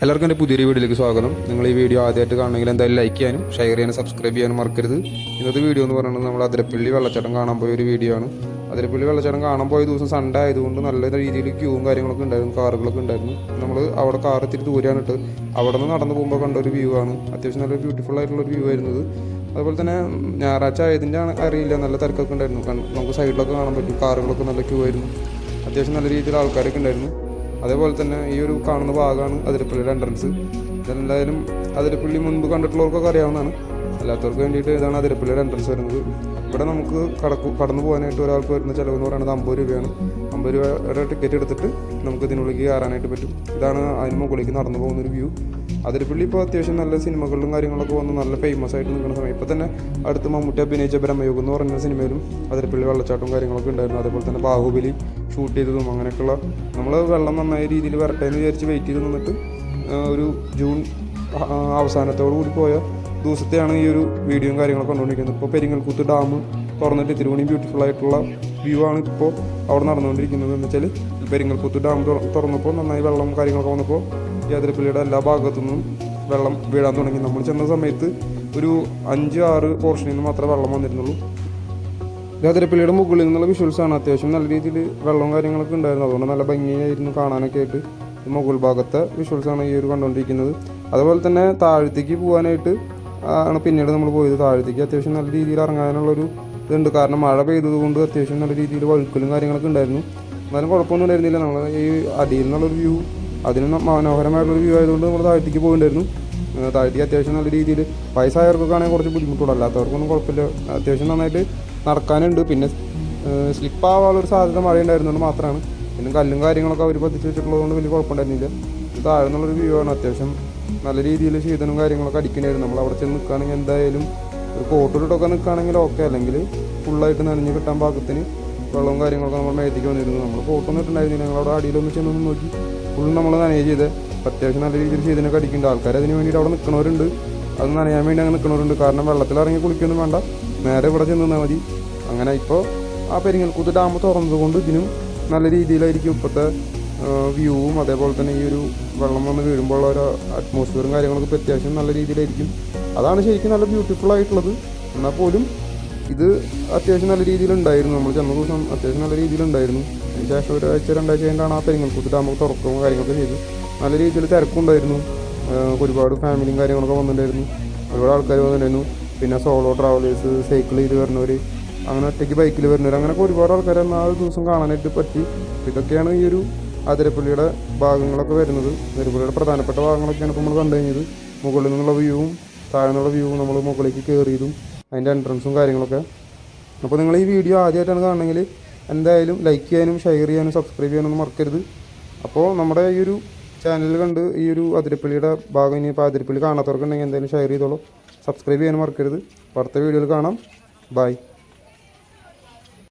എല്ലാവർക്കും എൻ്റെ പുതിയൊരു വീഡിയോയിലേക്ക് സ്വാഗതം. നിങ്ങൾ ഈ വീഡിയോ ആദ്യമായിട്ട് കാണണമെങ്കിൽ എന്തായാലും ലൈക്ക് ചെയ്യാനും ഷെയർ ചെയ്യാനും സബ്സ്ക്രൈബ് ചെയ്യാനും മറക്കരുത്. ഇന്നത്തെ വീഡിയോ എന്ന് പറയുന്നത് നമ്മൾ അതിരപ്പള്ളി വെള്ളച്ചാട്ടം കാണാൻ പോയ ഒരു വീഡിയോ ആണ്. അതിരപ്പള്ളി വെള്ളച്ചാട്ടം കാണാൻ പോയ ദിവസം സൺഡേ ആയതുകൊണ്ട് നല്ല രീതിയിൽ ക്യൂവും കാര്യങ്ങളൊക്കെ ഉണ്ടായിരുന്നു, കാറുകളൊക്കെ ഉണ്ടായിരുന്നു. നമ്മൾ അവിടെ കാർ ഇത്തിരി ദൂരെയാണ് ഇട്ട് അവിടെ നിന്ന് നടന്നു പോകുമ്പോൾ കണ്ട ഒരു വ്യൂ ആണ്. അത്യാവശ്യം നല്ല ബ്യൂട്ടിഫുൾ ആയിട്ടുള്ളൊരു വ്യൂ ആയിരുന്നത്. അതുപോലെ തന്നെ ഞായറാഴ്ച ആയതിൻ്റെ അറിയില്ല, നല്ല തിരക്കൊക്കെ ഉണ്ടായിരുന്നു. നമുക്ക് സൈഡിലൊക്കെ കാണാൻ പറ്റും, കാറുകളൊക്കെ നല്ല ക്യൂ ആയിരുന്നു. അത്യാവശ്യം നല്ല രീതിയിൽ ആൾക്കാരൊക്കെ ഉണ്ടായിരുന്നു. അതേപോലെ തന്നെ ഈ ഒരു കാണുന്ന ഭാഗമാണ് അതിരപ്പള്ളിയുടെ എൻട്രൻസ്. ഇതെന്തായാലും അതിരപ്പള്ളി മുൻപ് കണ്ടിട്ടുള്ളവർക്കൊക്കെ അറിയാവുന്നതാണ്. അല്ലാത്തവർക്ക് വേണ്ടിയിട്ട് ഇതാണ് അതിരപ്പള്ളിയുടെ എൻട്രൻസ് വരുന്നത്. ഇവിടെ നമുക്ക് കടന്നു പോകാനായിട്ട് ഒരാൾക്ക് വരുന്ന ചിലവ് എന്ന് പറയുന്നത് 50 രൂപയാണ്. 50 രൂപയുടെ ടിക്കറ്റ് എടുത്തിട്ട് നമുക്ക് ഇതിനുള്ളിലേക്ക് കയറാനായിട്ട് പറ്റും. ഇതാണ് അതിന് മുകളിലേക്ക് നടന്നു പോകുന്നൊരു വ്യൂ. അതിരപ്പള്ളി ഇപ്പോൾ അത്യാവശ്യം നല്ല സിനിമകളിലും കാര്യങ്ങളൊക്കെ വന്ന് നല്ല ഫേമസ് ആയിട്ട് നിൽക്കുന്ന സമയം. ഇപ്പോൾ തന്നെ അടുത്ത് മമ്മൂട്ടി അഭിനയിച്ച ബ്രഹ്മയുഗം എന്ന് പറയുന്ന സിനിമയിലും അതിരപ്പള്ളി വെള്ളച്ചാട്ടവും കാര്യങ്ങളൊക്കെ ഉണ്ടായിരുന്നു. അതേപോലെ തന്നെ ബാഹുബലി ഷൂട്ട് ചെയ്തതും അങ്ങനെയൊക്കെയുള്ള നമ്മൾ വെള്ളം നന്നായ രീതിയിൽ വരട്ടെ എന്ന് വിചാരിച്ച് വെയിറ്റ് ചെയ്ത് നിന്നിട്ട് ഒരു ജൂൺ അവസാനത്തോടു കൂടി പോയ ദിവസത്തെയാണ് ഈ ഒരു വീഡിയോയും കാര്യങ്ങളൊക്കെ കണ്ടുകൊണ്ടിരിക്കുന്നത്. ഇപ്പോൾ പെരിങ്ങൽക്കുത്ത് ഡാം തുറന്നിട്ട് ഇത്തിരി ബ്യൂട്ടിഫുൾ ആയിട്ടുള്ള വ്യൂ ആണ് ഇപ്പോൾ അവിടെ നടന്നുകൊണ്ടിരിക്കുന്നത്. എന്ന് വെച്ചാൽ പെരിങ്ങൽക്കുത്ത് ഡാം തുറന്നപ്പോൾ നന്നായി വെള്ളം കാര്യങ്ങളൊക്കെ വന്നപ്പോൾ ഈ അതിരപ്പള്ളിയുടെ എല്ലാ ഭാഗത്തു നിന്നും വെള്ളം വീഴാൻ തുടങ്ങി. നമ്മൾ ചെന്ന സമയത്ത് ഒരു 5-6 പോർഷനിൽ നിന്ന് മാത്രമേ വെള്ളം വന്നിരുന്നുള്ളൂ. ഇത് അതിരപ്പള്ളിയുടെ മുകളിൽ നിന്നുള്ള വിഷ്വൽസാണ്. അത്യാവശ്യം നല്ല രീതിയിൽ വെള്ളവും കാര്യങ്ങളൊക്കെ ഉണ്ടായിരുന്നു. അതുകൊണ്ട് നല്ല ഭംഗിയായിരുന്നു കാണാനൊക്കെ ആയിട്ട്. മുകൾ ഭാഗത്തെ വിഷ്വൽസാണ് ഈ ഒരു കണ്ടുകൊണ്ടിരിക്കുന്നത്. അതുപോലെ തന്നെ താഴത്തേക്ക് പോകാനായിട്ട് ആണ് പിന്നീട് നമ്മൾ പോയത്. താഴത്തേക്ക് അത്യാവശ്യം നല്ല രീതിയിൽ ഇറങ്ങാനുള്ളൊരു ഇതുണ്ട്. കാരണം മഴ പെയ്തത് കൊണ്ട് അത്യാവശ്യം നല്ല രീതിയിൽ വഴുക്കലും കാര്യങ്ങളൊക്കെ ഉണ്ടായിരുന്നു. എന്നാലും കുഴപ്പമൊന്നും ഉണ്ടായിരുന്നില്ല. നമ്മൾ ഈ അടിയിൽ നിന്നുള്ളൊരു വ്യൂ, അതിന് മനോഹരമായിട്ടുള്ളൊരു വ്യൂ ആയതുകൊണ്ട് നമ്മൾ താഴത്തേക്ക് പോയിട്ടുണ്ടായിരുന്നു. താഴത്തേക്ക് അത്യാവശ്യം നല്ല രീതിയിൽ വയസ്സായവർക്കൊക്കെ ആണെങ്കിൽ കുറച്ച് ബുദ്ധിമുട്ടുള്ളൂ, അല്ലാത്തവർക്കൊന്നും കുഴപ്പമില്ല. അത്യാവശ്യം നന്നായിട്ട് നടക്കാനുണ്ട്. പിന്നെ സ്ലിപ്പാവാനുള്ളൊരു സാധ്യത മഴ ഉണ്ടായിരുന്നുകൊണ്ട് മാത്രമാണ്. പിന്നെ കല്ലും കാര്യങ്ങളൊക്കെ അവർ പതിച്ച് വെച്ചിട്ടുള്ളതുകൊണ്ട് വലിയ കുഴപ്പമുണ്ടായിരുന്നില്ല. ഇത് താഴെ നിന്നുള്ളൊരു വ്യൂ ആണ്. അത്യാവശ്യം നല്ല രീതിയിൽ ശീതനും കാര്യങ്ങളൊക്കെ അടിക്കണമായിരുന്നു. നമ്മൾ അവിടെ ചെന്ന് നിൽക്കുകയാണെങ്കിൽ എന്തായാലും ഒരു കോട്ടിലിട്ടൊക്കെ നിൽക്കുകയാണെങ്കിൽ ഓക്കെ, അല്ലെങ്കിൽ ഫുള്ളായിട്ട് നനഞ്ഞ് കിട്ടാൻ പാകത്തിന് വെള്ളവും കാര്യങ്ങളൊക്കെ നമ്മൾ മേത്തേക്ക് വന്നിരുന്നു. നമ്മൾ കോട്ടൊന്നും ഇട്ടുണ്ടായിരുന്നില്ല. ഞങ്ങളവിടെ അടിയിലൊന്ന് ചെന്നൊന്ന് നോക്കി ഫുൾ നമ്മൾ നനയുക ചെയ്ത്. അത്യാവശ്യം നല്ല രീതിയിൽ ശീതനൊക്കെ അടിക്കുന്നുണ്ട്. ആൾക്കാർ അതിന് വേണ്ടിയിട്ട് അവിടെ നിൽക്കുന്നവരുണ്ട്, അത് നനയാൻ വേണ്ടി അങ്ങനെ നിൽക്കുന്നവരുണ്ട്. കാരണം വെള്ളത്തിലിറങ്ങി കുളിക്കൊന്നും വേണ്ട, നേരെ ഇവിടെ ചെന്ന് നിന്നാൽ മതി. അങ്ങനെ ഇപ്പോൾ ആ പെരിങ്ങൽക്കുത്ത് ഡാം തുറന്നതുകൊണ്ട് ഇതിനും നല്ല രീതിയിലായിരിക്കും ഇപ്പോഴത്തെ വ്യൂവും അതേപോലെ തന്നെ ഈ ഒരു വെള്ളം വന്ന് വീഴുമ്പോൾ ഒരു അറ്റ്മോസ്ഫിയറും കാര്യങ്ങളൊക്കെ ഇപ്പോൾ അത്യാവശ്യം നല്ല രീതിയിലായിരിക്കും. അതാണ് ശരിക്കും നല്ല ബ്യൂട്ടിഫുൾ ആയിട്ടുള്ളത്. എന്നാൽ പോലും ഇത് അത്യാവശ്യം നല്ല രീതിയിലുണ്ടായിരുന്നു. നമ്മൾ ചെന്ന ദിവസം അത്യാവശ്യം നല്ല രീതിയിലുണ്ടായിരുന്നു. അതിന് ശേഷം 1-2 ആഴ്ച കഴിഞ്ഞാണ് ആ പെരിങ്ങൽക്കുത്ത് ഡാം തുറക്കുകയും കാര്യങ്ങളൊക്കെ ചെയ്ത്. നല്ല രീതിയിൽ തിരക്കുണ്ടായിരുന്നു. ഒരുപാട് ഫാമിലിയും കാര്യങ്ങളൊക്കെ വന്നിട്ടുണ്ടായിരുന്നു. ഒരുപാട് ആൾക്കാർ വന്നിട്ടുണ്ടായിരുന്നു. പിന്നെ സോളോ ട്രാവലേഴ്സ്, സൈക്കിൾ ചെയ്ത് വരുന്നവർ, അങ്ങനെ ഒറ്റയ്ക്ക് ബൈക്കിൽ വരുന്നവർ, അങ്ങനെയൊക്കെ ഒരുപാട് ആൾക്കാരെ ആ ഒരു ദിവസം കാണാനായിട്ട് പറ്റി. ഇതൊക്കെയാണ് ഈ ഒരു അതിരപ്പള്ളിയുടെ ഭാഗങ്ങളൊക്കെ വരുന്നത്. അതിരപ്പള്ളിയുടെ പ്രധാനപ്പെട്ട ഭാഗങ്ങളൊക്കെയാണ് ഇപ്പോൾ നമ്മൾ കണ്ടു കഴിഞ്ഞത്. മുകളിൽ നിന്നുള്ള വ്യൂവും താഴെ നിന്നുള്ള വ്യൂവും നമ്മൾ മുകളിലേക്ക് കയറിയതും അതിൻ്റെ എൻട്രൻസും കാര്യങ്ങളൊക്കെ. അപ്പോൾ നിങ്ങൾ ഈ വീഡിയോ ആദ്യമായിട്ടാണ് കാണണമെങ്കിൽ എന്തായാലും ലൈക്ക് ചെയ്യാനും ഷെയർ ചെയ്യാനും സബ്സ്ക്രൈബ് ചെയ്യാനൊന്നും മറക്കരുത്. അപ്പോൾ നമ്മുടെ ഈ ഒരു ചാനൽ കണ്ട് ഈ ഒരു അതിരപ്പള്ളിയുടെ ഭാഗം ഇനിയിപ്പോൾ അതിരപ്പള്ളി കാണാത്തവർക്കുണ്ടെങ്കിൽ എന്തായാലും ഷെയർ ചെയ്തോളൂ, സബ്സ്ക്രൈബ് ചെയ്യാനും മറക്കരുത്. അടുത്ത വീഡിയോയിൽ കാണാം. ബൈ.